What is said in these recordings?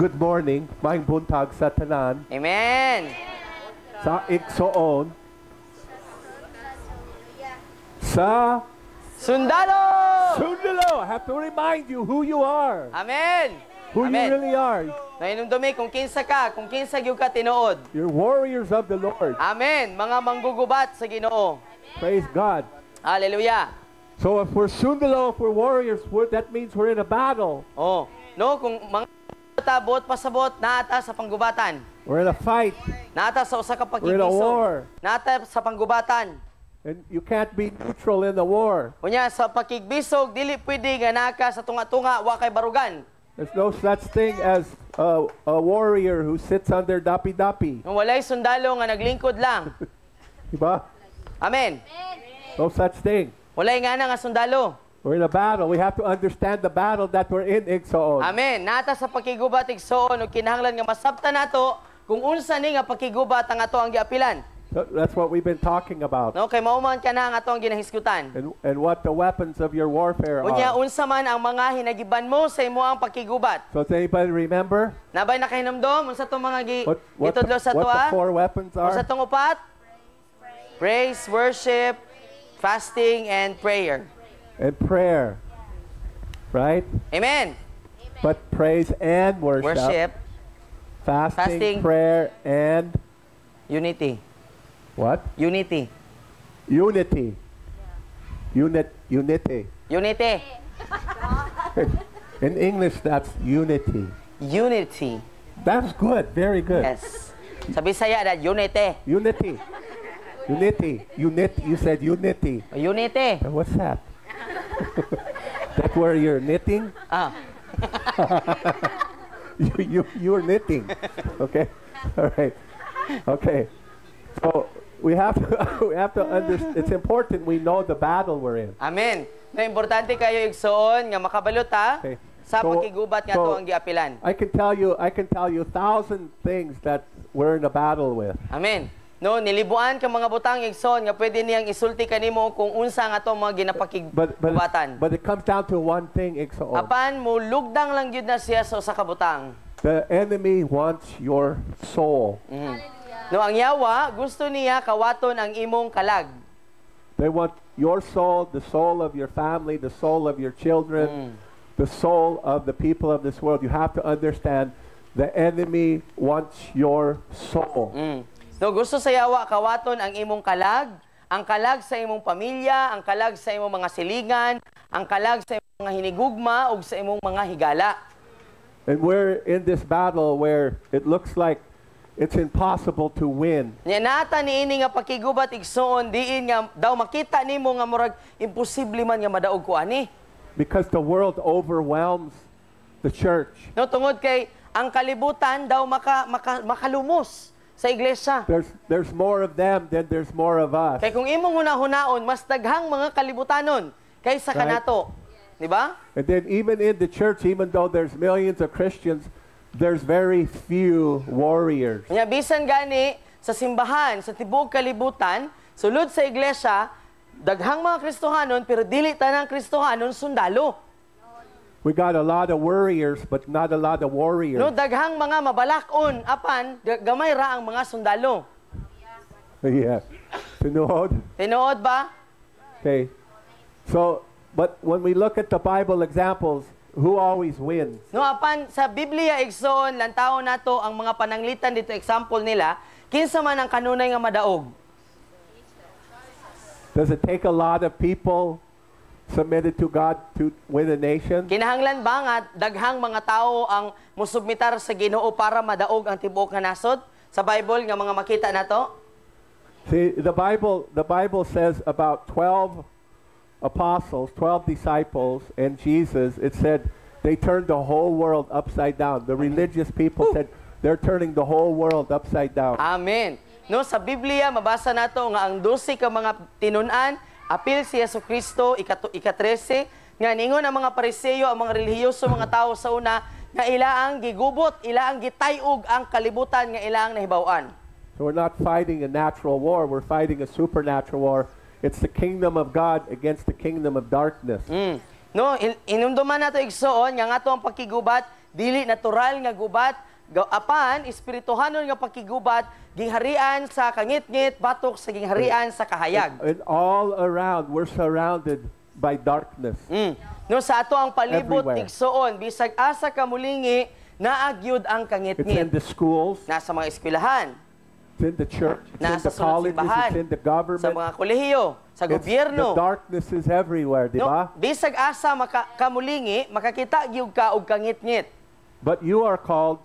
Good morning, maayong buntag sa tanan, Amen. sa igsoon, sa Sundalo! sundalo. I have to remind you who you are, Amen. who you Amen. really are. Nainumdumi, kung kinsa ka, kung kinsa gyud ka tinuod. You're warriors of the Lord. Amen. Mga manggugubat sa Ginoo. Praise God. Hallelujah. So if we're sundalo, if we're warriors, that means we're in a battle. Oh, no, kung mga tabot pasabot naata sa panggubatan. We're in a fight. Naata sa usa ka We're in a war. pakigbisog. Naata sa panggubatan. And you can't be neutral in the war. Unya sa pakigbisog dili pwede nga naka sa tunga-tunga wa kay barugan. There's no such thing as a warrior who sits under dapi-dapi. Kung walay sundalo nga naglingkod lang. Diba? Amen. No such thing. Walay nga na nga sundalo. We're in a battle. We have to understand the battle that we're in, Igsoon. Amen. Nata sa pakigubat igsoon ug kinahanglan nga masabtan nato kung unsa ni nga pakigubat ang ato ang giapilan. So that's what we've been talking about. No, kay mauman ka na ang ato ang ginahisgutan. And what the weapons of your warfare Unya are. unsa man ang mga hinagiban mo sa imo ang pakigubat. So does anybody remember Nabay nakahinumdom unsa tong mga gitudlo sa what tuwa? the 4 weapons Unsa are? tong upat? Praise, worship, fasting and prayer. And prayer. Right? Amen. But praise and worship. Worship, Fasting, Fasting. prayer, and unity. what? Unity. Unity. Unity. Unity. In English, that's unity. Unity. That's good. Very good. Yes. Sa Bisaya that unity. Unity. Unity. You said unity. Unity. What's that? That's where you're knitting? Ah. You're knitting. Okay? All right. Okay. So we have to understand. It's important we know the battle we're in. Amen. Na importante kayo igsoon nga makabalot ha Okay. sa So- pakigubat nga so- to ang giapilan. I can tell you 1,000 things that we're in a battle with. Amen. No, nilibuan ka mga butang igsoon nga pwede niyang isulti kanimo kung unsa nga to mga ginapakigubatan. But it comes down to one thing, Igsoon. Apan mo lugdang lang gyud na siya sa usa ka butang. The enemy wants your soul. No, ang yawa gusto niya kawaton ang imong kalag. They want your soul, the soul of your family, the soul of your children, the soul of the people of this world. You have to understand the enemy wants your soul. No, gusto sa yawa kawaton ang imong kalag, ang kalag sa imong pamilya, ang kalag sa imong mga silingan, ang kalag sa imong mga hinigugma ug sa imong mga higala. And we're in this battle where it looks like it's impossible to win. Nya nata niini nga pakigubat igsoon diin nga daw makita nimo nga murag imposible man nga madaog ko ani. Because the world overwhelms the church. No, tungod kay ang kalibutan daw makalumos sa iglesia. There's more of them than there's more of us. Kay kung imong hunahunaon mas daghang mga kalibutanon kaysa Right. kanato. Di ba? And then even in the church, even though there's millions of Christians, there's very few warriors. Nya bisan gani sa simbahan, sa tibuok kalibutan, sulod sa iglesia, daghang mga Kristohanon pero dili tanang Kristohanon sundalo. We got a lot of warriors, but not a lot of warriors. No, daghang mga mabalakon apan gamay ra ang mga sundalo. Yeah. Tinuod? Tinuod ba? Okay. So, but when we look at the Bible examples, who always wins? No, apan sa Biblia igsoon lantaw nato ang mga pananglitan dito example nila, kinsa man ang kanunay nga madaog. Does it take a lot of people submitted to God to win a nation? Kinahanglan ba nga daghang mga tao ang musubmitar sa Ginoo para madaog ang tibuok nga nasod? Sa Bible nga mga makita nato? See, the Bible says about 12 apostles, 12 disciples, and Jesus, it said they turned the whole world upside down. The religious people said they're turning the whole world upside down. Amen. No, sa Biblia mabasa nato nga ang 12 ka mga tinun-an apil si Jesucristo ika-13 nga ningon ang mga Pariseo, ang mga relihiyoso mga tao sa una nga ilaang gigubot, ilaang gitayog ang kalibutan nga ilaang nahibaw-an. So we're not fighting a natural war, we're fighting a supernatural war. It's the kingdom of God against the kingdom of darkness. No, inumduman nato igsoon nga ngato ang pagkigubat dili natural nga gubat, apan espirituhanon nga pakigubat gingharian sa kangit-ngit batok sa gingharian sa kahayag. And all around, we're surrounded by darkness. No sa ato ang palibot Everywhere. igsoon bisag asa ka mulingi naagyud ang It's in kangit-ngit. the schools, Nasa mga eskwelahan, it's in the church, it's in nasa the colleges, sulod-simbahan, it's in the sa government. mga kolehiyo, sa The gobyerno. darkness is everywhere, di ba? No, bisag asa kamulingi, makakita gyud ka og kangit-ngit. But you are called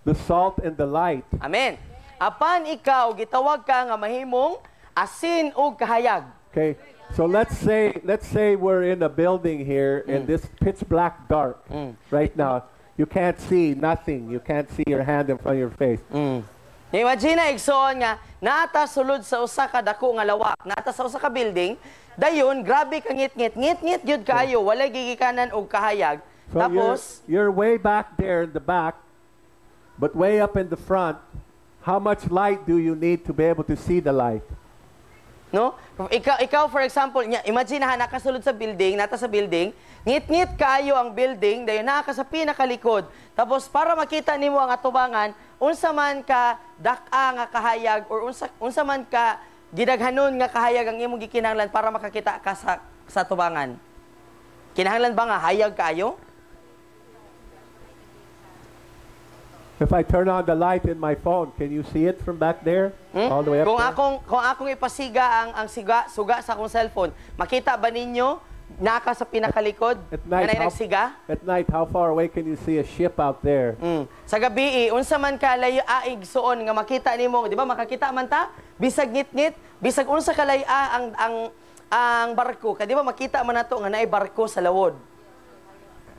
the salt and the light. Amen. Apan ikaw gitawag ka nga mahimong asin ug kahayag. Okay, so let's say we're in a building here and this pitch black dark right now. You can't see nothing. You can't see your hand in front of your face. Imagine na igsoon nga naata sulod sa usa ka dako nga lawak, naata sa usa ka building, dayon grabe ka ngit-ngit, ngit-ngit gyud kaayo, walay gigikanan og kahayag. So Tapos you're way back there in the back, but way up in the front. How much light do you need to be able to see the light? no? Ikaw for example, imagine na nakasulod sa building, nata sa building, ngit-ngit kaayo ang building, dayon naa ka sa pinakalikod. Tapos para makita nimo ang atubangan, unsa man ka dak-a nga kahayag or unsa man ka gidaghanon nga kahayag ang imong gikinahanglan para makakita ka sa atubangan. Kinahanglan ba nga hayag kaayo? If I turn on the light in my phone, can you see it from back there? All the way up there? Kung akong ipasiga ang suga sa akong cellphone, makita ba ninyo naka sa pinakalikod At night, nga nagsiga? At night, how far away can you see a ship out there? Sa gabi, unsa man ka layo aig suon nga makita nimo, di ba makakita man ta? Bisag ngit-ngit, bisag unsa ka lay ang barko, kay di ba makita man nato nga naay barko sa lawod.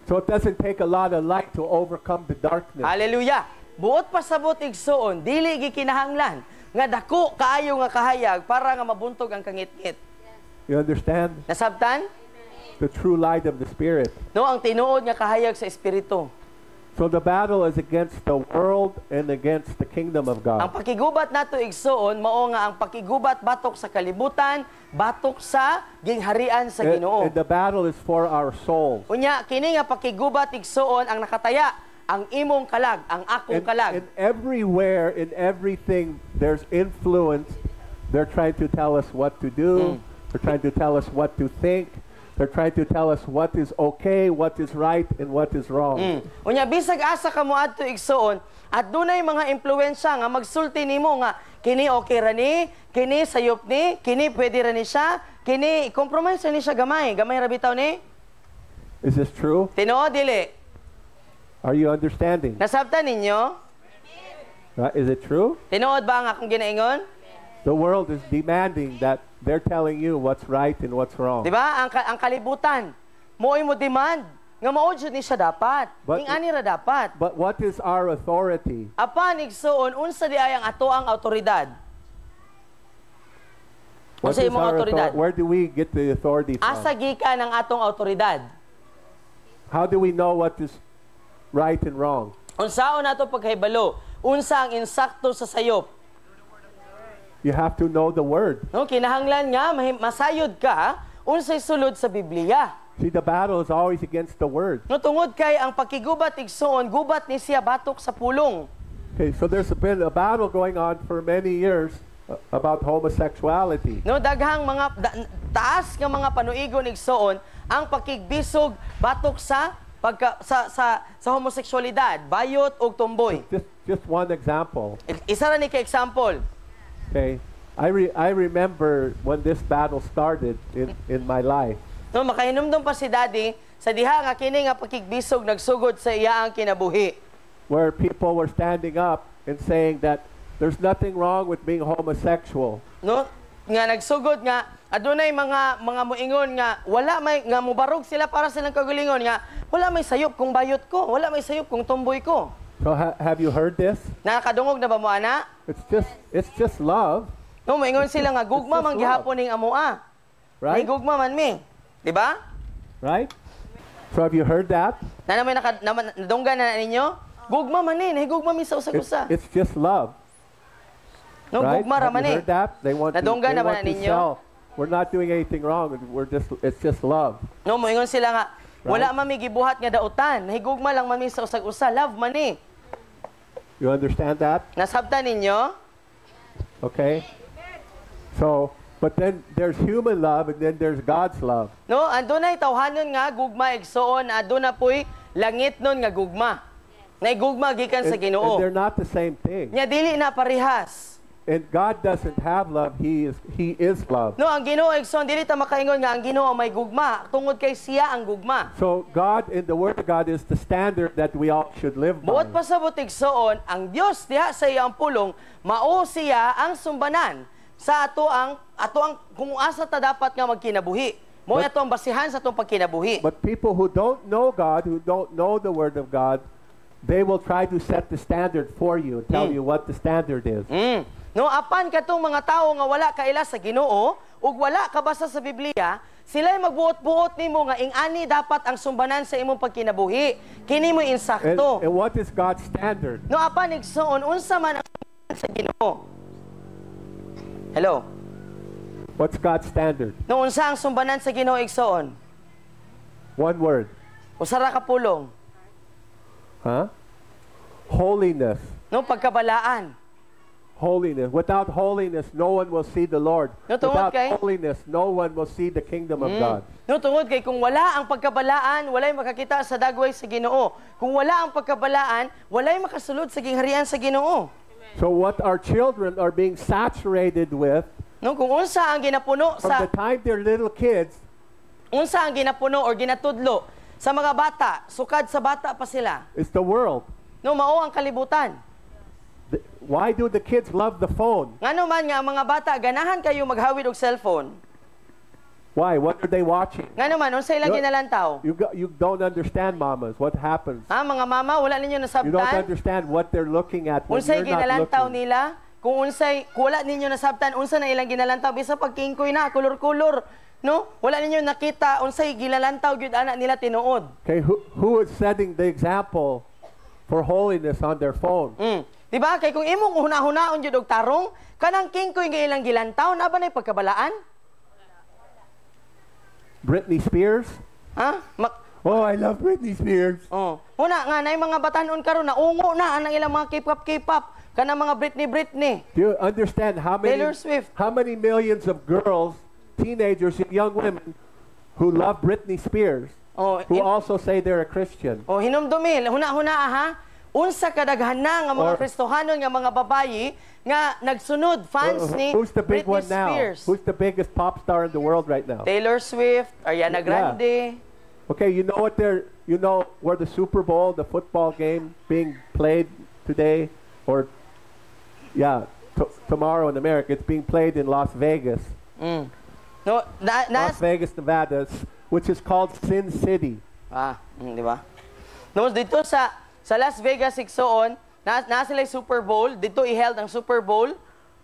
So it doesn't take a lot of light to overcome the darkness. Hallelujah. Buot pasabot igsuon, dili gikinahanglan nga dako kaayo nga kahayag para nga mabuntog ang kangit-ngit. You understand? Nasabtan? The true light of the Spirit. No, ang tinuod nga kahayag sa espiritu. So the battle is against the world and against the kingdom of Ang God. pakigubat nato igsuon mao nga ang pakigubat batok sa kalibutan, batok sa gingharian sa Ginoo. And the battle is for our souls. Unya kini nga pakigubat igsuon ang nakataya ang imong kalag, ang akong kalag. And everywhere, in everything, there's influence. They're trying to tell us what to do. They're trying to tell us what to think. They're trying to tell us what is okay, what is right, and what is wrong. Unya bisag asa ka mo adto igsuon at dunay mga impluwensya nga magsulti nimo nga kini okay ra ni, kini sayop ni, kini pwede ra ni siya, kini compromise ni siya gamay ra bitaw ni. Is this true? Tinuod dili. Are you understanding? Nasabtan ninyo? Is it true? Tinuod ba ang akong ginaingon? The world is demanding that they're telling you what's right and what's wrong. Di ba? Ang kalibutan, mo'y mo demand nga mao jud ni siya dapat. But- Ing ani ra dapat. But what is our authority? Apan igsuon unsa di ay ang ato ang autoridad? What Unsa is imong our autoridad? Where do we get the authority from? Asa gikan ang atong autoridad? How do we know what is right and wrong? Unsaon nato pagkahibalo? Unsa ang insakto sa sayop? You have to know the word. No, kinahanglan nga masayod ka unsay sulod sa Biblia. See, the battle is always against the word. No tungod kay ang pakigubat igsuon gubat ni siya batok sa pulong. Okay, so there's been a battle going on for many years about homosexuality. No daghang mga taas nga mga panuigon igsuon ang pakigbisog batok sa sa homoseksualidad, bayot ug tumboy. Just one example. Isa ra ni ka example. Okay, I remember when this battle started in my life. No makahinumdum pa si Daddy sa diha nga kini nga pakigbisog nagsugod sa iya ang kinabuhi. Where people were standing up and saying that there's nothing wrong with being homosexual. No nga nagsugod nga adunay mga muingon nga wala may nga mubarog sila para silang kagalingon nga wala may sayop kung bayot ko, wala may sayop kung tumboy ko. So have you heard this? Nakadungog na ba mo ana? It's just love, No moingon sila nga gugma It's man just gihapon ning amoa. May right? gugma man mi. Di ba? Right? So have you heard that? Na naman nadunggan na ninyo? Gugma man ni, higugma mi sa usa-usa. It's just love, No right? gugma ra Have man you ni. heard that? They want Nadunggan naman to ninyo? sell. We're not doing anything wrong. It's just love. No moingon sila nga Wala man mi gibuhat nga dautan. Nahigugma lang man mi sa usag-usa. Love man ni. You understand that? Nasabtan ninyo? Okay? So, but then there's human love and then there's God's love. No, andunay tawhanon nga gugma igsoon, aduna poy langit nun nga gugma. Naigugma gikan sa And Ginoo. they're not the same thing. Nya dili na parehas. And God doesn't have love, He is love. No, ang Ginoo igsoon dili ta makaingon nga ang Ginoo may gugma tungod kay siya ang gugma. So God, in the Word of God, is the standard that we all should live Buot by. pasabot igsoon, ang Dios diha sa iyang pulong mao siya ang sumbanan sa ato ang kung asa ta dapat nga magkinabuhi. Mo ato ang basihan sa atong pagkinabuhi. But people who don't know God, who don't know the Word of God, they will try to set the standard for you and tell you what the standard is. No, apan katong mga tao nga wala kaila sa Ginoo ug wala kabasa sa Biblia, sila'y magbuot-buot nimo nga ingani dapat ang sumbanan sa imong pagkinabuhi. Kini mo And insakto. what is God's standard? No, apan igsoon unsa man ang sumbanan sa Ginoo? Hello. What's God's standard? No, unsa ang sumbanan sa Ginoo igsoon? One word. Usa ra ka pulong. Huh? Holiness. No, pagkabalaan. Holiness. Without holiness, no one will see the Lord. No, tungod Without kay- holiness, no one will see the kingdom of God. No, tungod kay kung wala ang pagkabalaan, walay makakita sa dagway sa Ginoo. Kung wala ang pagkabalaan, walay makasulod sa gingharian sa Ginoo. So what our children are being saturated with No, kung unsa ang ginapuno from the sa time they're little kids unsa ang ginapuno or ginatudlo sa mga bata, sukad sa bata pa sila. is the world. No, mao ang kalibutan. Why do the kids love the phone? Ngano man nga ang mga bata ganahan kayo maghawid og cellphone. Why? What are they watching? Ngano man unsa ilang Yo- ginalantaw? You don't understand, mamas, what happens. Ha, mga mama, wala ninyo You don't nasabtan? understand what they're looking at when Unsay you're not ginalantaw looking. nila? Kung wala ninyo nasabtan, unsa na ilang ginalantaw bisa pagkingkoy na kulor-kulor, no? Wala ninyo nakita unsay ginalantaw gyud ana nila tinuod. Okay, who is setting the example for holiness on their phone? Di ba? Kay kung imong huna-hunaon jud og tarong, kanang kingkoy nga ilang gilantaw na ba nay pagkabalaan? Britney Spears? Ha? Oh, I love Britney Spears. Oh. Una nga nay mga batanon karon na ungo na anang ilang mga K-pop kanang mga Britney. Do you understand Taylor Swift. how many millions of girls, teenagers, and young women who love Britney Spears, Oh, who also say they're a Christian? oh hinumdumi, huna-huna ha. Unsa kadaghan na nga mga Or- Kristohanon nga mga babayi nga nagsunod fans ni Who's the big Britney one now? Spears. Who's the biggest pop star in the world right now? Taylor Swift, Ariana Yeah. Grande. Okay, you know where the Super Bowl, the football game being played today, or tomorrow in America, it's being played in Las Vegas, No, Las Vegas, Nevada, which is called Sin City. di ba? No, dito sa Las Vegas igsoon, na sila Super Bowl, dito i-held ang Super Bowl.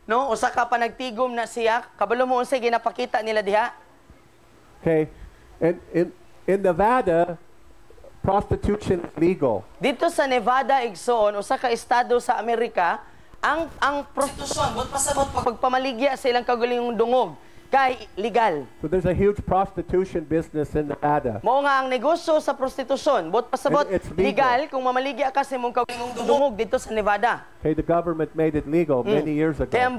No, usa ka pa nagtigom na siya, kabalo mo unsay ginapakita nila diha. Okay, and in Nevada, prostitution is legal. Dito sa Nevada igsoon, usa ka estado sa Amerika, ang prostitusyon, bot pasabot pagpamaligya sa ilang kaugalingong dungog kay legal. So there's a huge prostitution business in Nevada. Mao nga ang negosyo sa prostitusyon, bot pasabot And it's legal. legal kung mamaligya ka sa imong kaugalingong dungog dito sa Nevada. Okay, the government made it legal many years ago. Kaya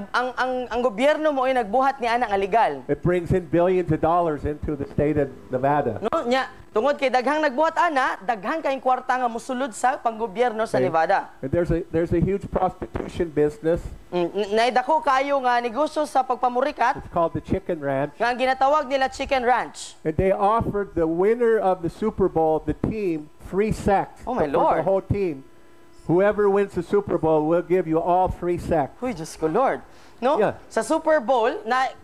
ang gobyerno mo ay nagbuhat ni ana nga legal. It brings in billions of dollars into the state of Nevada. No, nya tungod kay daghang nagbuhat ana, daghang kayong kwarta nga mosulod sa panggobyerno sa Okay. Nevada. And there's a huge prostitution business. Naidako kayo nga negosyo sa pagpamurikat It's called the Chicken Ranch. nga ang ginatawag nila Chicken Ranch. And they offered the winner of the Super Bowl, the team, free sex. Oh, my for Lord. the whole team. Whoever wins the Super Bowl will give you all free sex. Huy, Diyos ko, Lord. No? Yeah. Sa Super Bowl,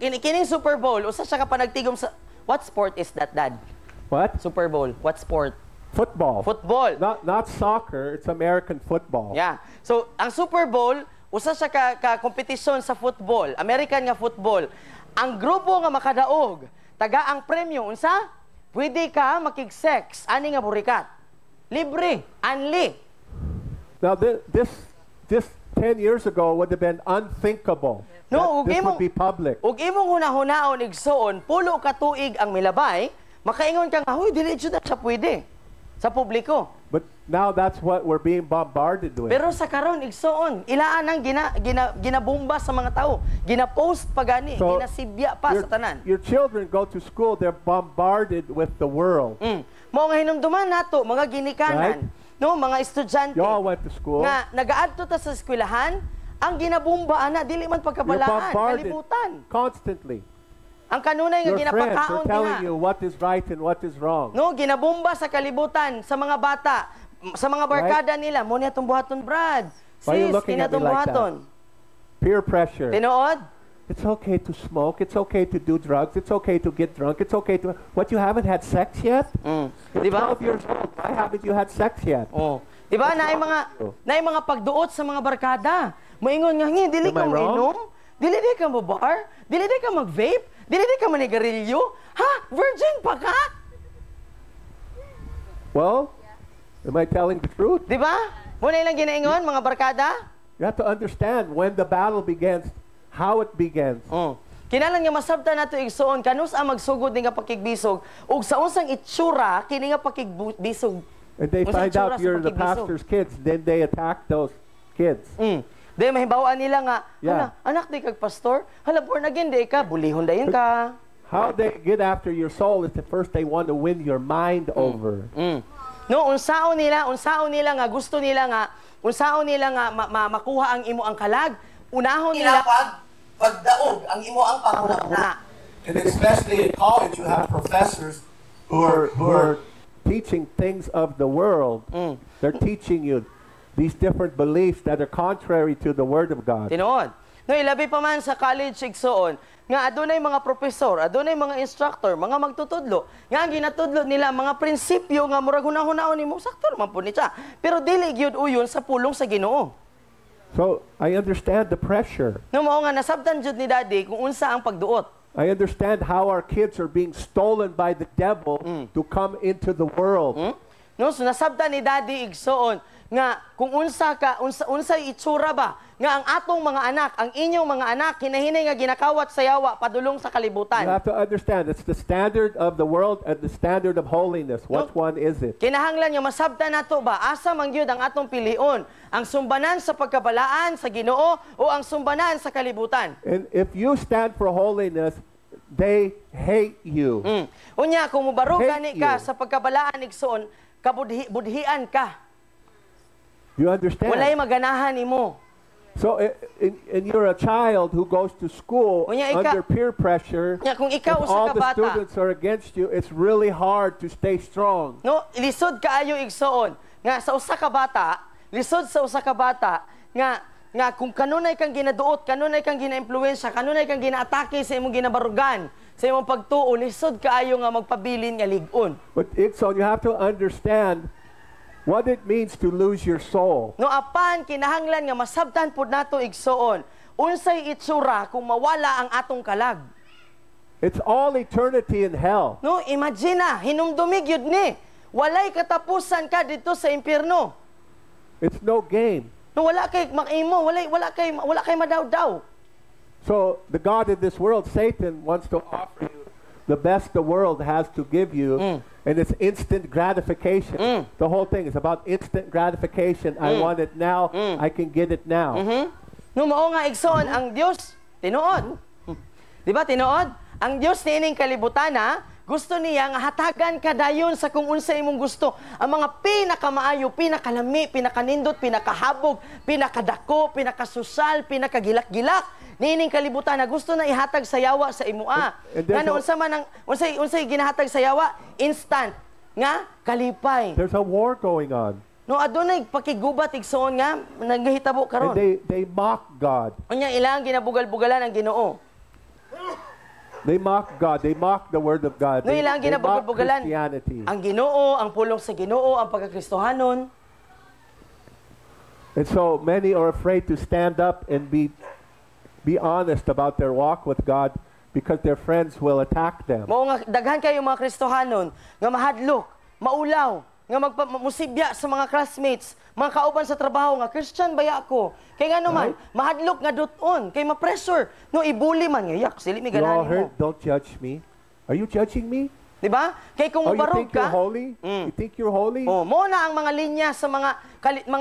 kining Super Bowl, usa siya ka panagtigom sa... What sport is that, Dad? What? Super Bowl. What sport? Football. Football. Not soccer. It's American football. Yeah. So, ang Super Bowl, usa siya ka kompetisyon sa football, American nga football. Ang grupo nga makadaog, taga ang premyo, unsa? Pwede ka makig-sex, ani nga burikat. Libre, unli. Now, this 10 years ago would have been unthinkable. No, that this ug would be public. Ug imong hunahunahon igsoon, pulo ka tuig ang milabay, makaingon ka nga, huy, dili jud na siya pwede sa publiko. But now that's what we're being bombarded with. Pero sa karon igsoon, ilaan ang ginabomba sa mga tao. Gina-post pa gani, So, ginasibya pa sa tanan. Your children go to school, they're bombarded with the world. Mao nga hinumduman nato mga ginikanan, no, mga estudyante. You all went to school. Nga nagaadto ta sa eskwelahan, ang ginabomba ana dili man You're pagkabalaan, bombarded kalibutan. constantly. Ang kanunay nga Your friends are ginapakaon telling diha. you what is right and what is wrong. No, ginabomba sa kalibutan sa mga bata, sa mga barkada nila. Mo niya buhaton, Brad. Why are you Sis, looking at me kinatong like buhaton. Peer pressure. Tinuod? It's okay to smoke. It's okay to do drugs. It's okay to get drunk. It's okay to... What, you haven't had sex yet? You're Di ba? 12 years old. Why haven't you had sex yet? Oh. Di ba naay mga pagduot sa mga barkada. Moingon nga dili Am I ka wrong? mainom, dili ka mabar, dili ka mag-vape, dili ka manigarilyo. Ha? Virgin pa ka? Well, am I telling the truth? Di ba? Muna ilang ginaingon mga barkada? You have to understand when the battle begins, how it begins. Kinahanglan nga masabtan nato igsuon kanus ang magsugod ni nga pakigbisog ug sa unsang itsura kini nga pakigbisog. And they Unsa find itsura out sa you're the pakigbisog? pastor's kids, then they attack those kids. Di mahibawaan nila nga, Yeah. anak di kag pastor, hala born again di ka, bulihon dayon ka. How they get after your soul is the first they want to win your mind over. No, unsaon nila nga gusto nila nga makuha ang imo ang kalag, unahon nila pagdaog ang imo ang panguna. And especially in college, you have professors who are teaching things of the world. They're teaching you these different beliefs that are contrary to the Word of God. Tinuod. No, ilabi pa man sa college igsoon, nga adunay mga professor, adunay mga instructor, mga magtutudlo, nga ang ginatudlo nila mga prinsipyo nga murag hunahon nimo sakto man po ni siya. Pero dili gyud uyon sa pulong sa Ginoo. So I understand the pressure. No, mao nga nasabtan jud ni Daddy kung unsa ang pagduot. I understand how our kids are being stolen by the devil to come into the world. No, so nasabtan ni Daddy igsoon nga kung unsay itsura ba nga ang atong mga anak, ang inyong mga anak hinahinay nga ginakawat sa yawa padulong sa You kalibutan. have to understand, it's the standard of the world and the standard of holiness. Which one is it? Kinahanglan nga masabtan nato ba asa man gyud ang atong pilion, ang sumbanan sa pagkabalaan sa Ginoo o ang sumbanan sa kalibutan. And if you stand for holiness, they hate you. Unya kung mubaro Hate gani ka you. sa pagkabalaan igsoon, budhian ka. You understand? Walay maganahan nimo. So, and you're a child who goes to school Unya, under peer pressure. Nya, kung ikaw If usa all ka the bata, students are against you, it's really hard to stay strong. no, lisod kaayo igsoon nga sa usa ka bata, lisod sa usa ka bata nga kung kanunay kang ginaduot, kanunay kang gina-impluwensya, kanunay kang ginaatake sa imong ginabarugan, sa imong pagtuo, lisod kaayo nga magpabilin nga lig-on. But Ikson, you have to understand what it means to lose your soul. No apan kinahanglan nga masabtan pud nato igsoon, unsay itsura kung mawala ang atong kalag. It's all eternity in hell. No, imagine na, hinumdumig yun ni. Walay katapusan ka dito sa impyerno. It's no game. No, wala kay makimo, wala kay madawdaw. So the God of this world, Satan, wants to offer you the best the world has to give you, and it's instant gratification. The whole thing is about instant gratification. I want it now. I can get it now. No, mao nga igsoon ang Dios tinuod. Di ba tinuod? Ang Dios niining kalibutan gusto niya nga hatagan ka dayon sa kung unsa imong gusto. Ang mga pinakamaayo, pinakalami, pinakanindot, pinakahabog, pinakadako, pinakasosyal, pinakagilak-gilak. Niining kalibutan na gusto na ihatag sa yawa sa imua. And there's Ngano unsa man ang unsay ginahatag sa yawa? Instant nga kalipay. There's a war going on. No adunay pakigubat igsoon nga nagahitabo And karon. they mock God. Unya ilang ginabugal-bugalan ang Ginoo. They mock God. They mock the Word of God. No They ilang mock ginabugal-bugalan Christianity. ang Ginoo, ang pulong sa Ginoo, ang pagkakristohanon. And so many are afraid to stand up and be honest about their walk with God because their friends will attack them. Mao nga daghan kayo mga Kristohanon nga mahadlok, maulaw, nga magmusibya sa mga classmates, mga kauban sa trabaho nga Christian baya ako. Kay ngano man, mahadlok nga duton, kay ma-pressure. No ibuli man nga yak, sili mi You all ganahan mo. heard, don't judge me. Are you judging me? Di ba? Kay kung Oh, you mubarog think you're ka, holy? You think you're holy? oh, mo na ang mga linya sa mga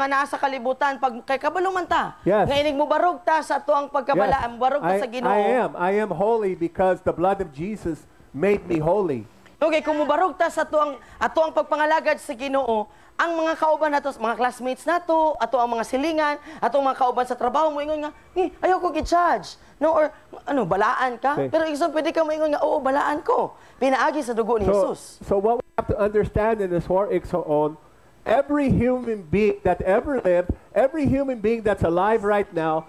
nasa kalibutan pag kay kabalo man ta. Yes. Nga inig mubarog ta sa ato ang pagkabalaan, mubarog ta sa Ginoo. I am holy because the blood of Jesus made me holy. Okay, kung mubarog ta sa ato ang pagpangalagad sa Ginoo, ang mga kauban nato, mga classmates nato, ato ang mga silingan, ato ang mga kauban sa trabaho mo ingon nga, ayaw ko gi-judge. No, or ano, balaan ka? Okay. Pero isa pwede ka maingon nga, oo, balaan ko. Pinaagi sa dugo ni Jesus. So what we have to understand in this war on, every human being that ever lived, every human being that's alive right now,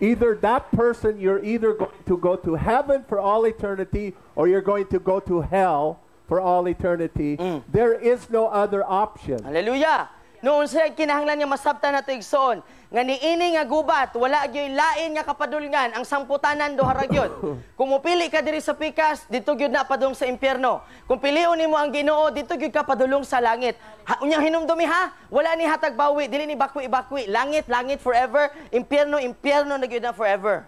either that person, you're either going to go to heaven for all eternity or you're going to go to hell for all eternity. There is no other option. Hallelujah! Noon siya kinahanglan niya masabtan nato igsoon nga niini nga gubat wala gyoy lain nga kapadulngan ang samputanan duha ra gyud. Kung mupili ka diri sa pikas dito gyud na padung sa impyerno. Kung pilion nimo ang Ginoo dito gyud ka padulong sa langit. Unya hinumdumi ha, wala ni hatag bawi, dili ni bakwi-bakwi. Langit forever, impyerno na gyud na forever.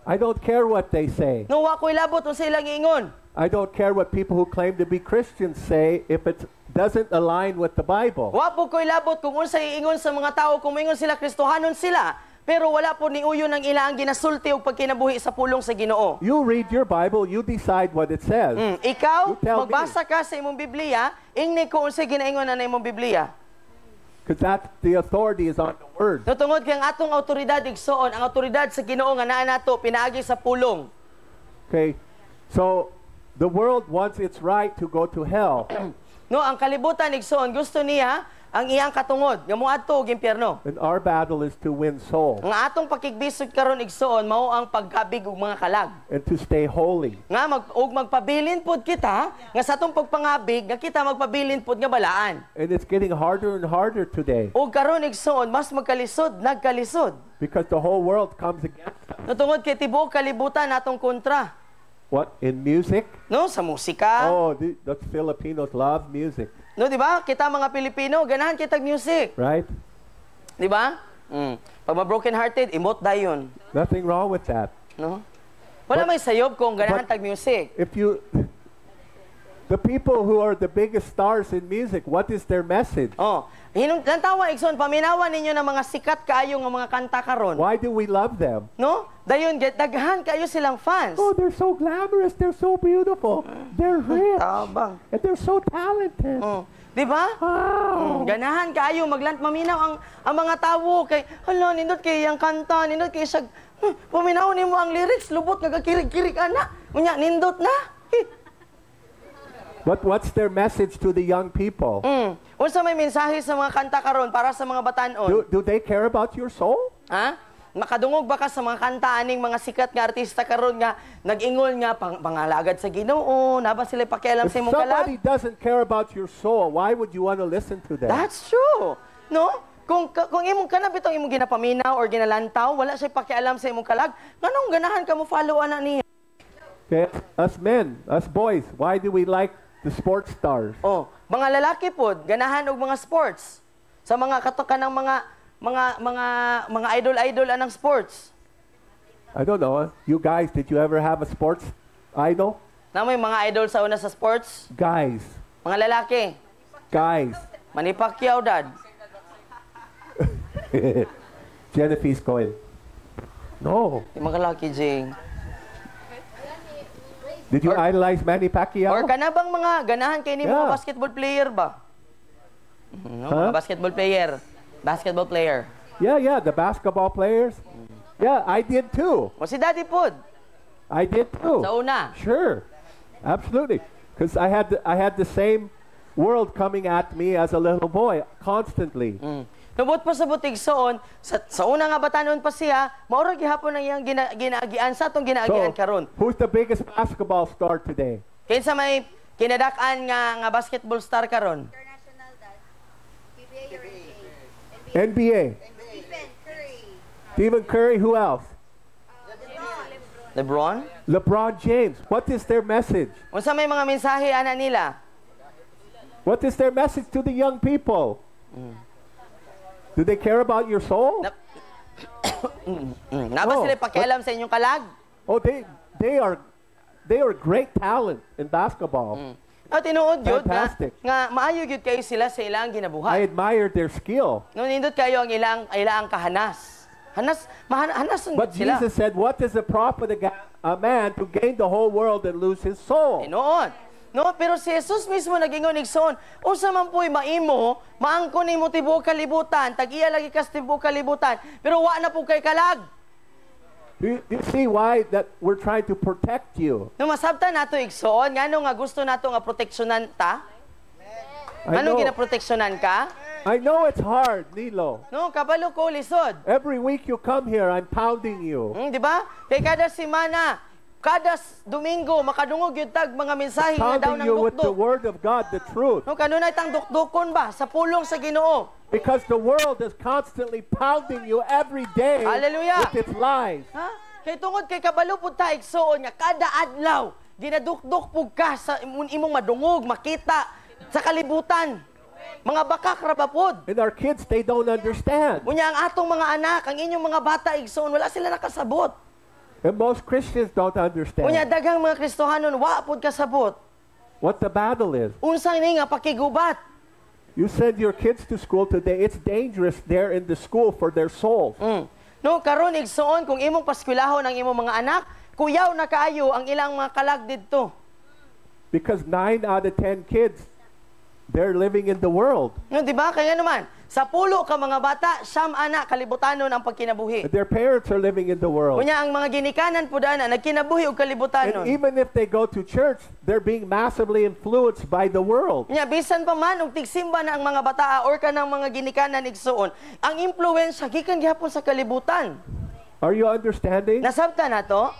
I don't care what they say. No wa koy labot unsa ilang ingon. I don't care what people who claim to be Christians say if it doesn't align with the Bible. Wa po ko'y labot kung unsa iingon sa mga tao kung moingon sila Kristohanon sila, pero wala po ni uyo ng ilang ginasulti og pagkinabuhi sa pulong sa Ginoo. You read your Bible, you decide what it says. Ikaw You tell magbasa ka sa imong Biblia, ingni ko unsa ginaingon na imong Biblia. Because that's the authority is on the Word. No tungod kay ang atong awtoridad igsoon, ang awtoridad sa Ginoo nga naa nato pinaagi sa pulong. Okay, so the world wants its right to go to hell. No, ang kalibutan igsoon gusto niya ang iyang katungod nga moadto og impyerno. And our battle is to win souls Ang atong pakigbisod karon igsoon mao ang pagkabig og mga kalag. and to stay holy. Nga magpabilin pod kita nga sa atong pagpangabig nga kita magpabilin pod nga balaan. And it's getting harder and harder today O karon igsoon mas nagkalisod. because the whole world comes against us. Natungod kay tibuok kalibutan natong kontra. What? In music? No, sa musika. Oh, the Filipinos love music, No, di ba? Kita mga Pilipino, ganahan kitag music. right? Di ba? Pag ma-broken hearted, emote dayon. Nothing wrong with that. No? Wala may sayob kung ganahan but- tag music. If you, the people who are the biggest stars in music, what is their message? Oh, lantawa igsoon paminawan ninyo ng mga sikat kaayo nga mga kanta karon. Why do we love them? No? Dayon daghan kayo silang fans. Oh, they're so glamorous, they're so beautiful, they're rich, Tabang. and they're so talented. Di ba? Wow. Ganahan kaayo maminaw ang mga tawo kay hala nindot kay yang kanta, nindot kay sag paminaw nimo ang lyrics lubot nga kirig-kirig ana. Unya nindot na. What's their message to the young people? Unsa may mensahe sa mga kanta karon para sa mga batan-on? Do they care about your soul? Ha? Makadungog ba ka sa mga kanta aning mga sikat nga artista karon nga nag-ingol nga pangalagad sa Ginoo, na ba sila pakialam If sa imong kalag? somebody doesn't care about your soul, why would you want to listen to them? That's true. No? Kung imong kanab itong imong ginapaminaw or ginalantaw, wala siya pakialam sa imong kalag, nganong ganahan ka mo follow ana niya? Okay? Us men, us boys, why do we like the sports stars? Oh, mga lalaki pod ganahan og mga sports. Sa mga katokan ng mga idol anang sports. I don't know. You guys, did you ever have a sports idol? Na may mga idol sa una sa sports, Guys, mga lalaki. guys. Manny Pacquiao dad. Jennifer's going. No. Yung mga lalaki jing. Did you idolize Manny Pacquiao? Or kana bang mga ganahan kay ni mga Yeah. basketball player ba? No, Huh? mga basketball player. Basketball player. Yeah, the basketball players. Yeah, I did too. O si Daddy pod I did too. sa una. Sure, absolutely. Because I had the same world coming at me as a little boy constantly. Nabot pa sa butig soon, sa una nga batanon pa siya, maura gihapon ang iyang ginaagian sa atong ginaagian karon. Who's the biggest basketball star today? Kinsa may kinadak-an nga basketball star karon? International dad. PBA or NBA? NBA. Stephen Curry. Stephen Curry. Who else? LeBron? LeBron James. What is their message? Unsa may mga mensahe ana nila? What is their message to the young people? Do they care about your soul? Naba Oh, sila pakialam sa inyong kalag? Oh, they are great talent in basketball. tinuod yun Fantastic. nga maayo gyud kayo sila sa ilang I ginabuhat. admired their skill. No nindot kayo ang ilang kahanas. Hanas But sila. Jesus said, what does it profit a man to gain the whole world and lose his soul? Tinuod. No, pero si Jesus mismo nagingon igsoon, unsa man po'y maimo, maangkon nimo tibuok kalibutan, tag-iya lagi kas tibuok kalibutan, pero wa na po kay kalag. You see why that we're trying to protect you? No masabtan nato igsoon, ngano nga gusto nato nga proteksyonan ta? I Ano know, ginaproteksyonan ka? I know it's hard, Nilo. No, kabalo ko lisod. Every week you come here, I'm pounding you. Di ba? Kay kada semana, kada Domingo makadungog gyud tag mga mensahe nga daw ng Pounding you with the dukdok. word of God, the truth. No kanunay tang dukdukon ba sa pulong sa Ginoo. Because the world is constantly pounding you every day Hallelujah. with its lies. Ha? Kay tungod kay kabalo pud ta igsoon nga kada adlaw ginadukdok pug ka sa imong madungog makita sa kalibutan. Mga bakak ra ba pod. And our kids, they don't understand. Unya ang atong mga anak, ang inyong mga bata igsoon wala sila nakasabot. And most Christians don't Unya understand daghang mga Kristohanon wa pod kasabot. what the battle is. Unsa ni nga pakigubat? You send your kids to school today, it's dangerous there in the school for their souls. No, karon igsoon kung imong paskwelahon ang imong mga anak, kuyaw na kaayo ang ilang mga kalag didto. Because 9 out of 10 kids, they're living in the world. No, di ba? Kaya naman, sa pulo ka mga bata, siyam anak kalibutanon ang pagkinabuhi. And their parents are living in the world. Unya ang mga ginikanan pud ana nagkinabuhi og kalibutanon. And even if they go to church, they're being massively influenced by the world. Unya bisan pa man og tigsimba na ang mga bata or kanang mga ginikanan igsuon, ang impluwensya gikan gihapon sa kalibutan. Are you understanding? Nasabtan nato?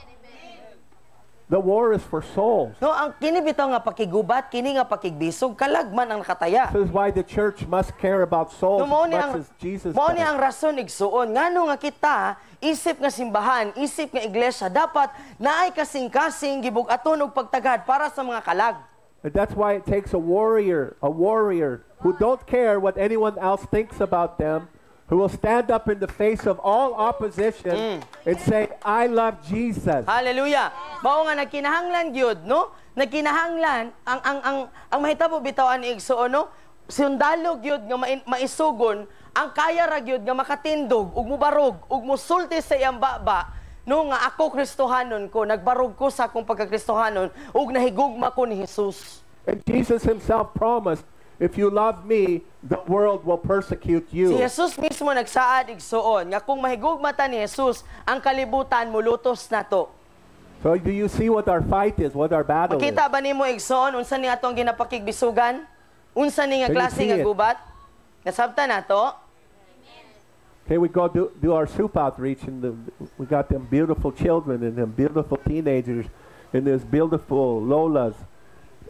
The war is for souls. No, ang kini bitaw nga pakigubat, kini nga pakigbisog kalagman ang nakataya. This is why the church must care about souls No, mao as ni much ang as Jesus mao ni does. ang rason igsuon ngano nga kita isip nga simbahan, isip nga iglesia dapat naay kasing-kasing gibug-aton og pagtagad para sa mga kalag. And that's why it takes a warrior who don't care what anyone else thinks about them, who will stand up in the face of all opposition and say, I love Jesus. Hallelujah. Mao nga nagkinahanglan gyud, no? Nagkinahanglan ang mahitabo bitawan ni igsuon, no? Sundalo gyud nga maisugon ang kaya ra gyud nga makatindog ug mubarog ug musulti sa iyang baba. No nga ako Kristohanon ko, nagbarog ko sa akong pagka-Kristohanon ug nahigugma ko ni Jesus. And Jesus himself promised, if you love me, the world will persecute Si you. Jesus mismo nagsaad igsuon nga kung mahigugma ta ni Jesus, ang kalibutan mulutos nato. So do you see what our fight is, what our battle is? Makita ba nimo igsoon unsa ni atong ginapakigbisugan? Unsa ni nga Can you klase see nga it? gubat? Nasabtan nato? Okay, we go do our soup outreach, and we got them beautiful children and them beautiful teenagers and there's beautiful Lolas.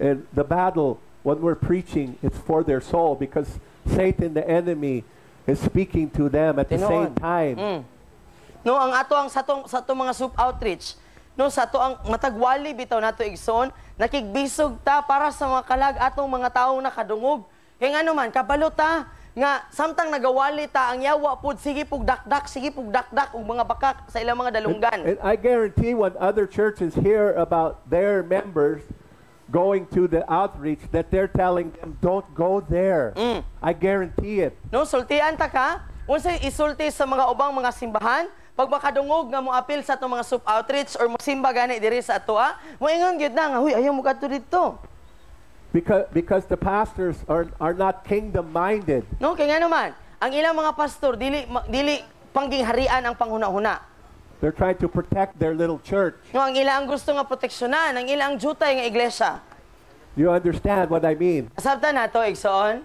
And the battle, when we're preaching, it's for their soul because Satan, the enemy, is speaking to them at the same Tinuod. time. No, ang ato ang sa atong mga soup outreach, no, sa ato ang matagwali bitaw nato igsoon, nakigbisog ta para sa mga kalag atong mga taong nakadungog. Kaya nga naman, kabalo ta, nga samtang nagawali ta ang yawa pud sige pug dakdak ug mga bakak sa ilang mga dalunggan. And I guarantee when other churches hear about their members going to the outreach that they're telling them, don't go there. I guarantee it. No, sultian ta ka, unsay isulti sa mga ubang mga simbahan, pag makadungog nga mo apil sa atong mga soup outreach or mo simba gani diri sa atoa, moingon gyud na nga, huy ayaw mo kadto didto. Because the pastors are not kingdom minded. No, kaya nga naman, ang ilang mga pastor dili panggingharian ang panghuna-huna. They're trying to protect their little church. No, ang ilang gusto nga proteksyonan, ang ilang jutay nga iglesia. You understand what I mean? Asabtan nato igsoon.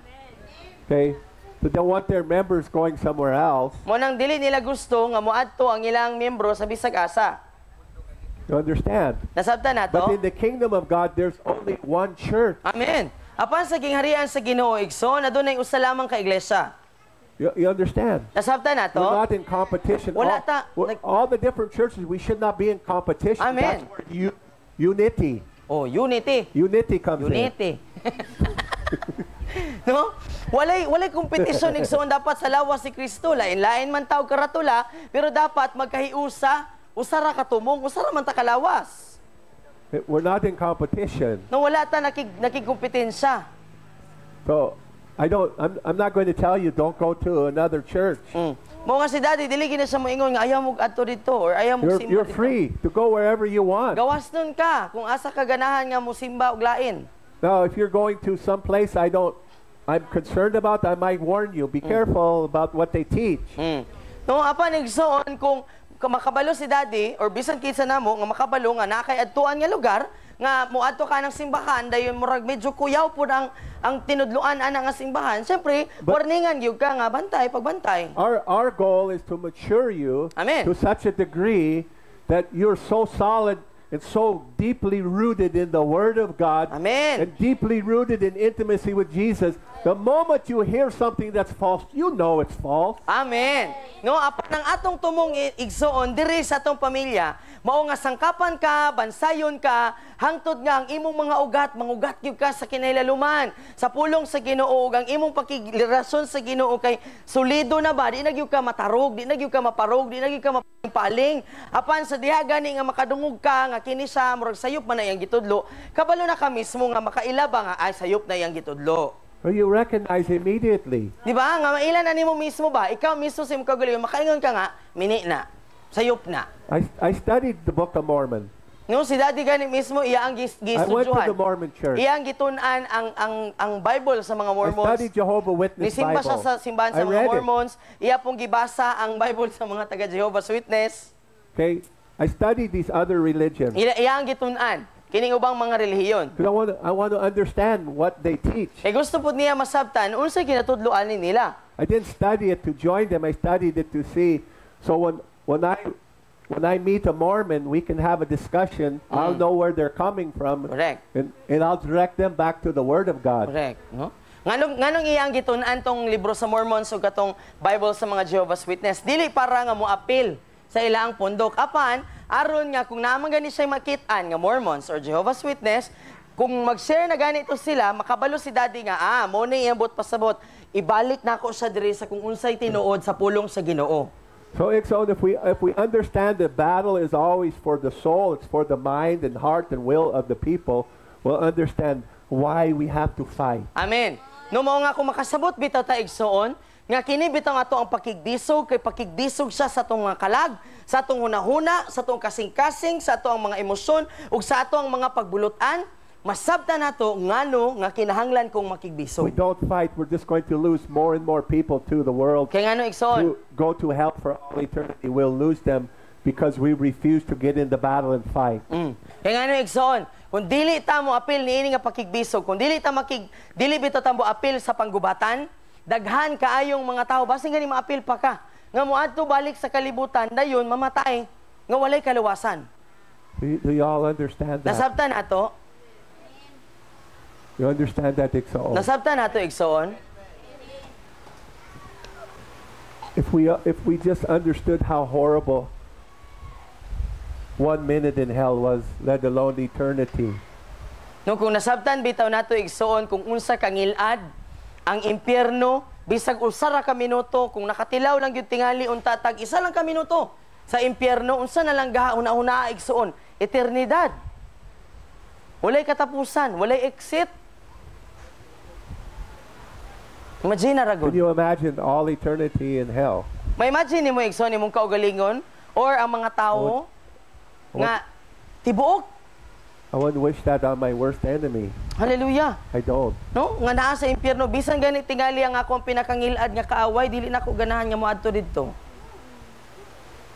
Okay? So they want their members going somewhere else. Mo nang dili nila gusto nga moadto ang ilang miyembro sa bisag asa. You understand? Nasabtan nato. But in the kingdom of God, there's only one church. Amen. Apan sa gingharian sa Ginoo igsoon, adunay usa lamang ka iglesia. You understand? Nasabtan nato. We're not in competition. Wala ta- All the different churches, we should not be in competition. Amen. That's where unity. Oh, unity. Unity comes in. Unity. No? Walay kompetisyon igsoon dapat sa lawas si Kristo. Lain-lain man taw karatula, pero dapat magkahiusa, usara katumong, usara man ta kalawas. We're not in competition. No wala ta nakikumpetensya. So I'm not going to tell you don't go to another church. Mo nga si Daddy dili gina sa moingon nga ayaw mo adto dito or ayaw mo simba You're dito. free to go wherever you want. Gawas nun ka kung asa ka ganahan nga mo simba og lain. Now, if you're going to some place I'm concerned about, I might warn you. Be careful about what they teach. No apan igsoon kung makabalo si Daddy or bisan kinsa namo nga makabalo nga nakay adtuan nga lugar nga moadto ka ng simbahan dayon murag medyo kuyaw pud ang tinudluan ana nga simbahan. Siyempre, warningan gyud ka nga bantay pagbantay. Our goal is to mature you Amen. to such a degree that you're so solid and so deeply rooted in the Word of God Amen. and deeply rooted in intimacy with Jesus. The moment you hear something that's false, you know it's false. Amen. No, apan ang atong tumong igsoon diri sa atong pamilya, mao nga sangkapan ka, bansayon ka, hangtod nga ang imong mga ugat, mangugat gyud ka sa kinahanglanuman, sa pulong sa Ginoo ug ang imong pakigirason sa Ginoo kay solido na ba, di na gyud ka matarog, di na gyud ka maparog, di na gyud ka mapaling. Apan sa diha gani nga makadungog ka nga kini sa murag sayop man na iyang gitudlo, kabalo na ka mismo nga makailaba nga ay sayop na iyang gitudlo. Well, you recognize immediately. Di ba? Nga mailan na nimo mismo ba? Ikaw mismo sa imong kagalingon, makaingon ka nga, mini na, sayop na. I studied the Book of Mormon. No, si Daddy gani mismo iya ang I went to gistudyohan. the Mormon church. Iyang gitun-an ang Bible sa mga I Mormons. studied Jehovah Witness Nisimba siya Bible. sa simbahan sa I mga read it. Mormons. Iya pong gibasa ang Bible sa mga taga Jehovah's Witness. Okay, I studied these other religions Iya ang gitun-an kining ubang mga relihiyon. because I want to understand what they teach. Kay gusto pud niya masabtan unsay kinatudloan ni nila. I didn't study it to join them. I studied it to see. So when I meet a Mormon, we can have a discussion. I'll know where they're coming from, Correct. and I'll direct them back to the Word of God. Correct, no? Nganong iyang gitun-an tong libro sa Mormons ug katong Bible sa mga Jehovah's Witness dili para nga moapil sa ilang pundok. Apan aron nga kung naman gani siya makit-an nga Mormons or Jehovah's Witness, kung mag-share na ganito sila, makabalo si Daddy nga, mo na iyambot pasabot, ibalik na ako sa diri sa kung unsay tinuod sa pulong sa Ginoo. So, Ixon, if we understand the battle is always for the soul, it's for the mind and heart and will of the people, we'll understand why we have to fight. Amen. No mao nga kung makasabot bitaw ta igsoon, nga kini bitaw ato ang pakigdisog kay pakigdisog siya sa atong mga kalag, sa atong hunahuna, sa atong kasing-kasing, sa atong mga emosyon ug sa atong mga pagbulutan, masabtan nato ngano nga kinahanglan kong We makigbisog. don't fight, we're just going to lose more and more people to the world. Kay ngano igsoon, To go to hell for all eternity. We'll lose them because we refuse to get in the battle and fight. Kay ngano igsoon, kung dili ta mo apil niini nga pakigbisog, kung dili dili bitaw ta mo apil sa panggubatan, daghan kaayong mga tao basin gani maapil pa ka nga moadto balik sa kalibutan dayon mamatay nga walay kaluwasan. Do you all understand that? Nasabtan ato, You understand that, Ixon? nasabtan ato igsoon. If we just understood how horrible 1 minute in hell was, let alone eternity. No, kung nasabtan bitaw nato igsoon kung unsa kangilad ang impyerno bisag usa ra ka minuto kung nakatilaw lang gyud tingali unta tag isa lang ka minuto sa impyerno unsa na lang gahuna-huna igsoon eternidad. Walay katapusan, walay exit. Imagine ra Can gud. you imagine all eternity in hell? May imagine nimo igsoon imong kaugalingon or ang mga tawo nga tibuok. I wouldn't wish that on my worst enemy. Hallelujah. I don't. No, nga naa sa impyerno bisan gani tingali ang akong pinakangilad nga kaaway dili na ko ganahan nga moadto didto.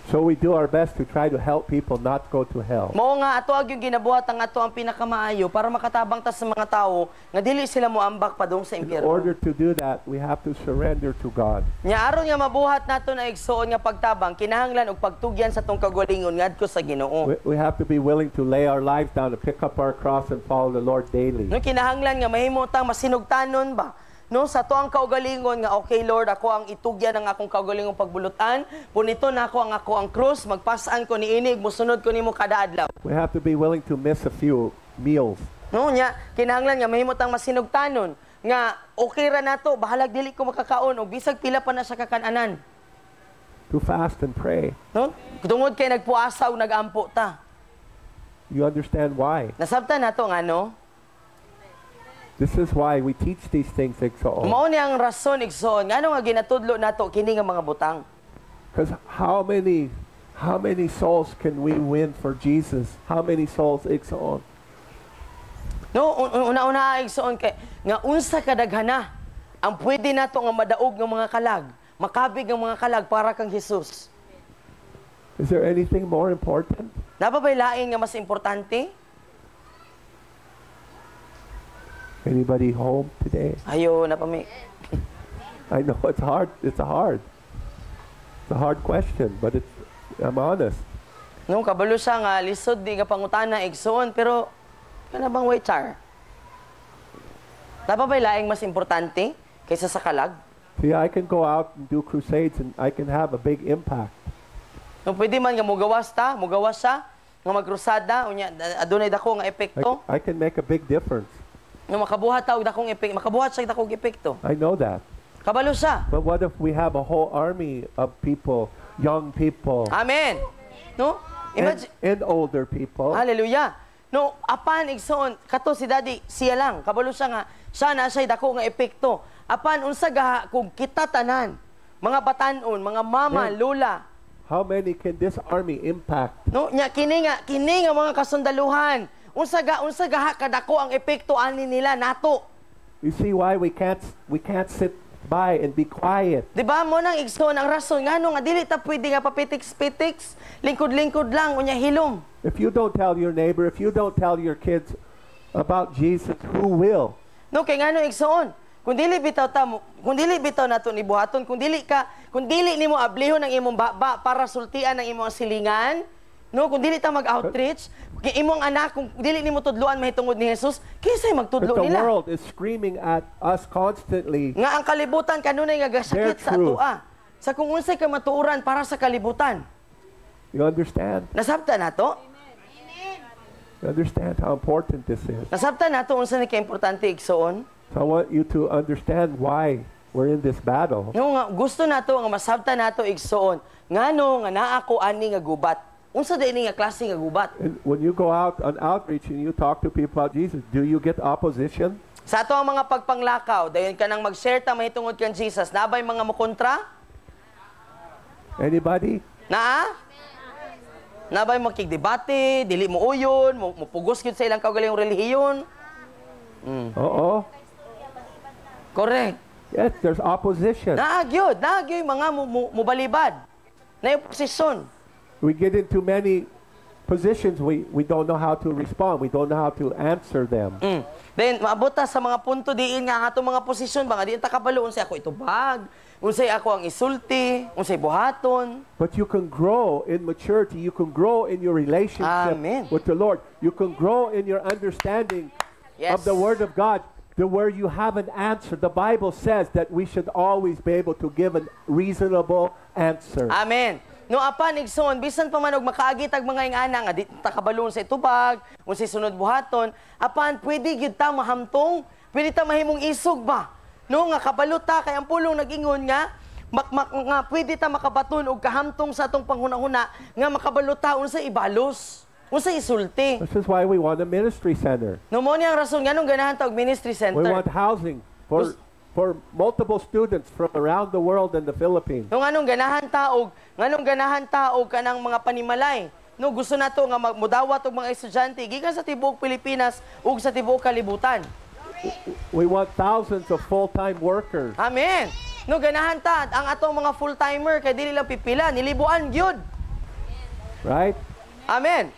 So we do our best to try to help people not go to hell. Mao nga ato ag yung ginabuhat ang ato ang pinakamaayo para makatabang ta sa mga tawo nga dili sila moambak padung sa In impyerno. order to do that, we have to surrender to God. Nya aron nga mabuhat nato na igsoon nga pagtabang kinahanglan og pagtugyan sa tong kagalingon ngadto sa Ginoo. We have to be willing to lay our lives down and pick up our cross and follow the Lord daily. No kinahanglan nga mahimo tang masinugtanon ba? No, sa to ang kaugalingon nga okay Lord, ako ang itugyan ng akong kaugalingong pagbulutan. Punito na ako ang krus, magpasaan ko niini, musunod ko nimo kada adlaw. We have to be willing to miss a few meals. No nya, kinahanglan nga mahimo tang masinugtanon nga okay ra nato, bahalag dili ko makakaon og bisag pila pa na sa kakananan. To fast and pray. No? Tungod kay nagpuasa o nagampo ta. You understand why? Nasabtan nato nga no? This is why we teach these things, Igsoon. Mao ni ang rason igsoon ngano nga ginatudlo nato kini nga mga butang. Because how many souls can we win for Jesus? How many souls, Igsoon? No, una-una igsoon kay nga unsa kadaghana ang pwede nato nga madaog nga mga kalag, makabig ang mga kalag para kang Jesus. Is there anything more important? Napabay lain nga mas importante? Anybody home today? Ayo, napami. I know it's hard. It's a hard question, but I'm honest. No, kabalo siya nga lisod di nga pangutana igsoon pero kana bang way char? Napabay laing mas importante kaysa sa kalag? See, I can go out and do crusades and I can have a big impact. No, pwede man nga mugawas siya nga magkrusada unya adunay dako nga epekto. I can make a big difference. No, makabuhat siya dakong epekto. I know that. Kabalo siya. But what if we have a whole army of people, young people, Amen. No? Imagine, and older people? hallelujah. No, apan igsoon kato si Daddy, siya lang. Kabalo siya nga siya na siya dako nga epekto. Apan unsa gaha kung kita tanan, mga batanon, mga mama, Yeah. lola. How many can this army impact? No, nya kini nga mga kasundaluhan. Unsa gaha kadako ang epekto ani nila nato. You see why we can't sit by and be quiet. Di ba mo nang igsoon ang rason ngano nga dili ta pwede nga papitiks-pitiks, lingkod-lingkod lang unya hilom. If you don't tell your neighbor, if you don't tell your kids about Jesus, who will? No kay ngano igsoon? Kung dili bitaw nato ni buhaton, kung dili nimo ablihon ang imong baba para sultian ang imong silingan, no, kung dili ta mag-outreach, kay imong anak kung dili nimo tudloan mahitungod ni Jesus, kinsay But magtudlo the nila? world is screaming at us constantly. Nga ang kalibutan kanunay nga gasakit Their sa truth. atua. Sa kung unsay ka matuuran para sa kalibutan. You understand? Nasabtan nato? You understand how important this is? Nasabtan nato unsa ni kaimportante igsoon? So I want you to understand why we're in this battle. No nga gusto nato nga masabtan nato igsoon. Ngano nga naa ko ani nga gubat. Unsa dinhi nga klase nga gubat? And when you go out on outreach and you talk to people about Jesus, do you get opposition? Sa ato ang mga pagpanglakaw, dayon ka nang mag-share ta mahitungod kan Jesus, nabay mga mukontra? Anybody? Naa? Nabay makigdebate, dili mo uyon, mupugos gyud sa ilang kaugalingong relihiyon. Oo. Correct. Yes, there's opposition. Naagyod mga mubalibad. Na yung posisyon. We get into many positions, we don't know how to respond. We don't know how to answer them. Then maabot ta sa mga punto diin nga ato mga posisyon ba nga diin ta kabalo unsay ako itubag, unsay ako ang isulti, unsay buhaton. But you can grow in maturity. You can grow in your relationship Amen. with the Lord. You can grow in your understanding Yes. of the Word of God. Where you have an answer. The Bible says that we should always be able to give a reasonable answer. Amen. No apan igsoon bisan pa man og makaagi tag mga ingana nga di ta kabalon sa itubag, unsay sunod buhaton, apan pwede gyud ta mahamtong, pwede ta mahimong isog ba? No nga kabalo ta kay ang pulong nag-ingon nga nga pwede ta makabaton og kahamtong sa atong panghunahuna nga makabalo ta unsay ibalos. Unsay isulti. This is why we want a ministry center. No mo ni ang rason nganong ganahan ta og ministry We center. want housing for multiple students from around the world and the Philippines. No nganong ganahan ta og kanang mga panimalay. No gusto nato nga mudawat og mga estudyante gikan sa tibuok Pilipinas ug sa tibuok kalibutan. We want thousands of full-time workers. Amen. No ganahan ta ang atong mga full-timer kay dili lang pipila, nilibuan gyud. Right? Amen.